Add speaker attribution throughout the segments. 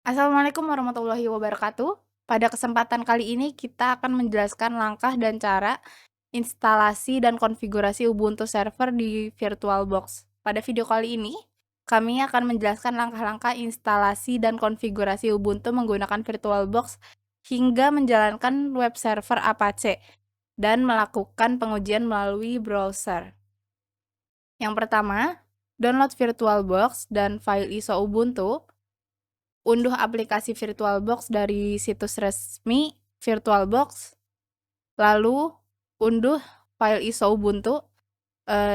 Speaker 1: Assalamualaikum warahmatullahi wabarakatuh. Pada kesempatan kali ini kita akan menjelaskan langkah dan cara instalasi dan konfigurasi Ubuntu server di VirtualBox. Pada video kali ini, kami akan menjelaskan langkah-langkah instalasi dan konfigurasi Ubuntu menggunakan VirtualBox hingga menjalankan web server Apache dan melakukan pengujian melalui browser. Yang pertama, download VirtualBox dan file ISO Ubuntu. Unduh aplikasi VirtualBox dari situs resmi VirtualBox, lalu unduh file ISO Ubuntu,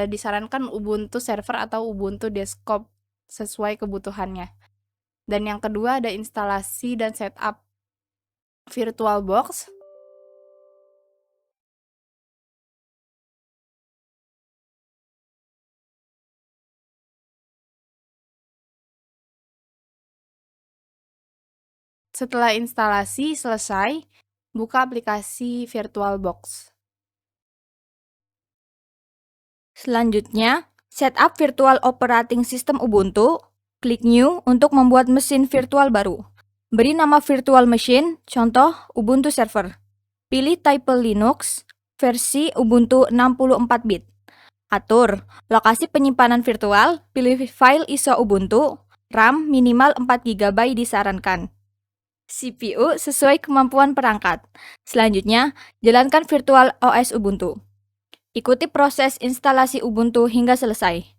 Speaker 1: disarankan Ubuntu server atau Ubuntu desktop sesuai kebutuhannya. Dan yang kedua ada instalasi dan setup VirtualBox. Setelah instalasi selesai, buka aplikasi VirtualBox.
Speaker 2: Selanjutnya, setup virtual operating system Ubuntu. Klik New untuk membuat mesin virtual baru. Beri nama virtual machine, contoh Ubuntu server. Pilih tipe Linux, versi Ubuntu 64 bit. Atur lokasi penyimpanan virtual, pilih file ISO Ubuntu, RAM minimal 4 GB disarankan. CPU sesuai kemampuan perangkat. Selanjutnya, jalankan virtual OS Ubuntu. Ikuti proses instalasi Ubuntu hingga selesai.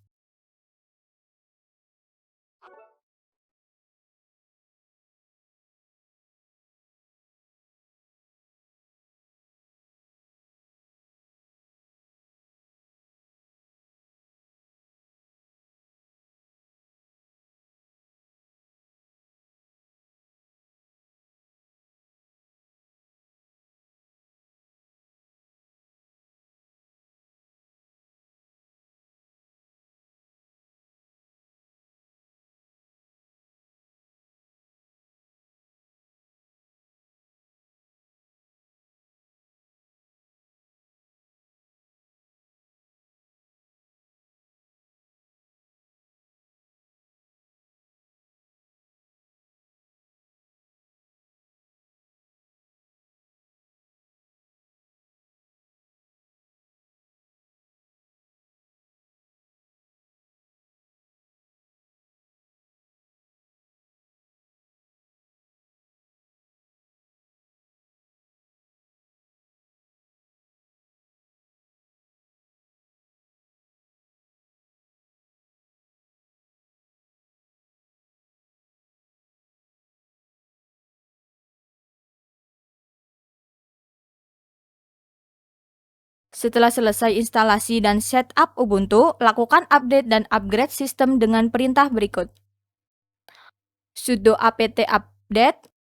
Speaker 2: Setelah selesai instalasi dan setup Ubuntu, lakukan update dan upgrade sistem dengan perintah berikut. Sudo apt update,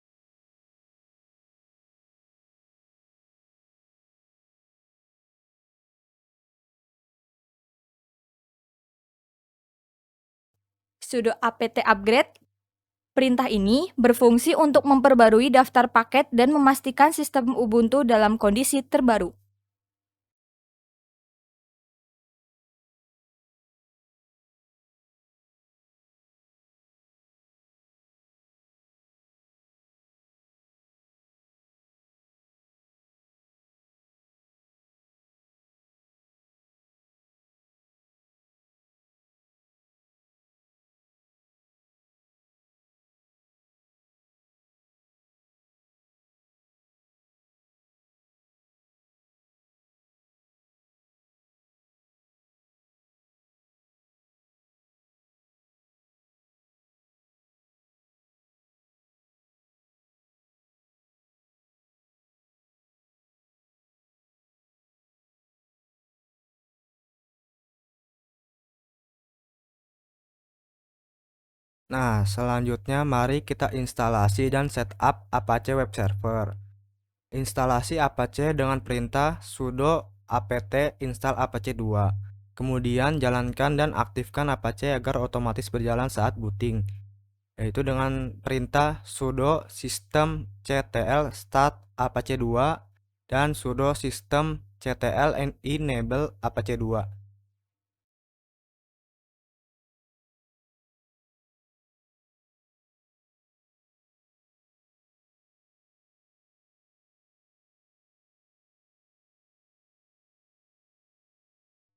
Speaker 2: sudo apt upgrade. Perintah ini berfungsi untuk memperbarui daftar paket dan memastikan sistem Ubuntu dalam kondisi terbaru.
Speaker 3: Nah, selanjutnya mari kita instalasi dan setup Apache Web Server. Instalasi Apache dengan perintah sudo apt install apache 2. Kemudian jalankan dan aktifkan Apache agar otomatis berjalan saat booting, yaitu dengan perintah sudo systemctl start apache 2 dan sudo systemctl enable apache 2.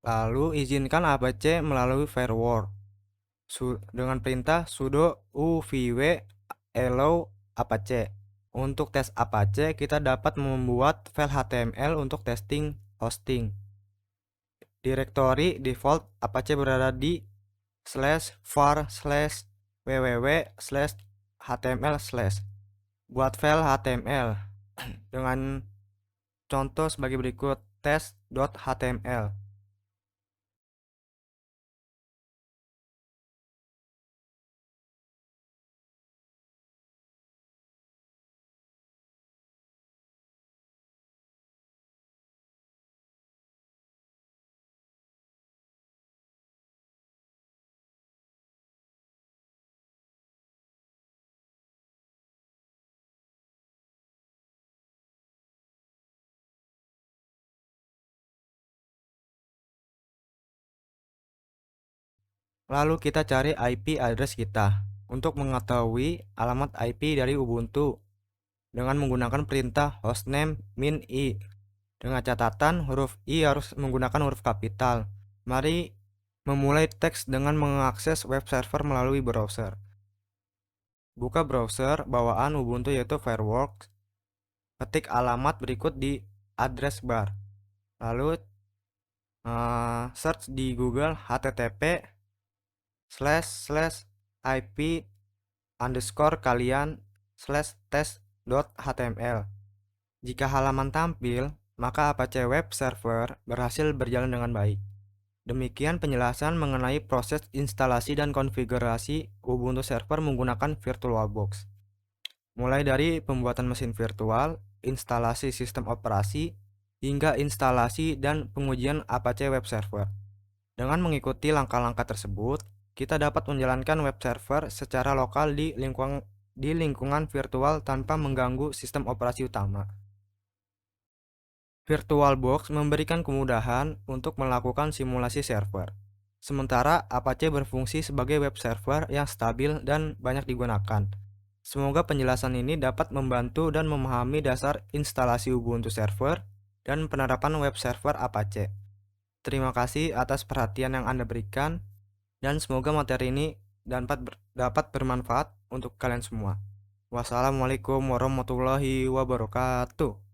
Speaker 3: Lalu izinkan Apache melalui firewall dengan perintah sudo uvv allow Apache. Untuk tes Apache, kita dapat membuat file HTML untuk testing hosting. Direktori default Apache berada di /var/www/html/. Buat file HTML dengan contoh sebagai berikut: test.html. Lalu kita cari IP address kita untuk mengetahui alamat IP dari Ubuntu dengan menggunakan perintah hostname min "i". Dengan catatan huruf i harus menggunakan huruf kapital. Mari memulai teks dengan mengakses web server melalui browser. Buka browser bawaan Ubuntu yaitu Fireworks. Ketik alamat berikut di address bar. Lalu search di Google http://ip_kalian/test.html. Jika halaman tampil, maka Apache Web Server berhasil berjalan dengan baik. Demikian penjelasan mengenai proses instalasi dan konfigurasi Ubuntu Server menggunakan VirtualBox. Mulai dari pembuatan mesin virtual, instalasi sistem operasi, hingga instalasi dan pengujian Apache Web Server. Dengan mengikuti langkah-langkah tersebut, kita dapat menjalankan web server secara lokal di lingkungan virtual tanpa mengganggu sistem operasi utama. VirtualBox memberikan kemudahan untuk melakukan simulasi server, sementara Apache berfungsi sebagai web server yang stabil dan banyak digunakan. Semoga penjelasan ini dapat membantu dan memahami dasar instalasi Ubuntu Server dan penerapan web server Apache. Terima kasih atas perhatian yang Anda berikan, dan semoga materi ini dapat bermanfaat untuk kalian semua. Wassalamualaikum warahmatullahi wabarakatuh.